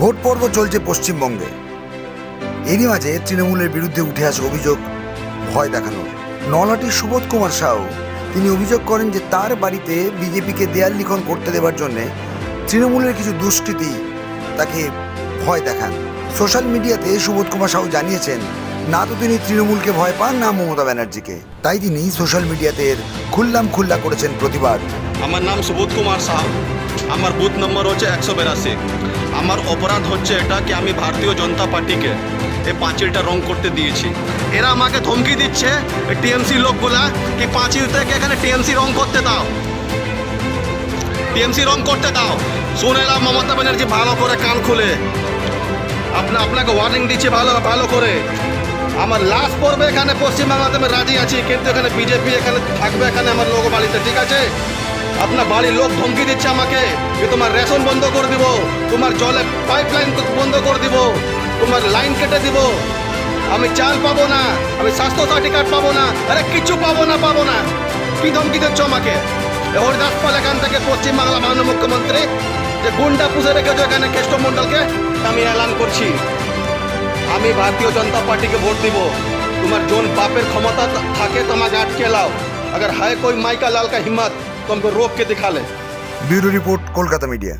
Vote পর্ব চলছে পশ্চিমবঙ্গে। এরই মাঝে তৃণমূলের বিরুদ্ধে উঠে আসে অভিযোগ ভয় দেখানোর। নলহাটির সুবোধ কুমার সাউ তিনি অভিযোগ করেন যে তার বাড়িতে বিজেপিকে দেয়াল লিখন করতে দেওয়ার জন্যে তৃণমূলের কিছু দুষ্কৃতী তাকে ভয় দেখান। সোশ্যাল মিডিয়াতে সুবোধ কুমার সাউ জানিয়েছেন না তো তিনি তৃণমূলকে ভয় পান না মমতা ব্যানার্জিকে, তাই তিনি সোশ্যাল মিডিয়াতে খুল্লা করেছেন প্রতিবাদ। আমার নাম সুবোধ কুমার সাহু, আমার বুথ নম্বর হচ্ছে 182। আমার অপরাধ হচ্ছে এটা কি আমি ভারতীয় জনতা পার্টিকে এই পাঁচিলটা রং করতে দিয়েছি। এরা আমাকে ধমকি দিচ্ছে টিএমসি লোকগুলা কি পাঁচিল থেকে এখানে টিএমসি রং করতে দাও, টিএমসি রং করতে দাও। শুনে এলাম মমতা ব্যানার্জি ভালো করে কান খুলে আপনাকে ওয়ার্নিং দিচ্ছে ভালো করে। আমার লাশ পড়বে এখানে পশ্চিমবাংলাতে আমি রাজি আছি, কিন্তু এখানে বিজেপি এখানে থাকবে এখানে আমার লোক বাড়িতে, ঠিক আছে? আপনার বাড়ির লোক ধমকি দিচ্ছে আমাকে যে তোমার রেশন বন্ধ করে দিব, তোমার জলে পাইপলাইন বন্ধ করে দিব, তোমার লাইন কেটে দিব, আমি চাল পাবো না, আমি স্বাস্থ্য সাথী কার্ড পাবো না, আরে কিছু পাবো না। কি ধমকি দিচ্ছ আমাকে? হরিদাস পাল এখান থেকে পশ্চিমবাংলা মাননীয় মুখ্যমন্ত্রী যে গুন্ডা পুষে রেখেছো এখানে কেষ্টমণ্ডলকে, আমি এলান করছি আমি भारतीय जनता पार्टी के वोट দিব। তোমার जोन बापेर क्षमता থাকে তোমাকে আটকে লাও, अगर है कोई माई का लाल का हिम्मत तो हमको रोक के दिखा ले। Bureau report, Kolkata media.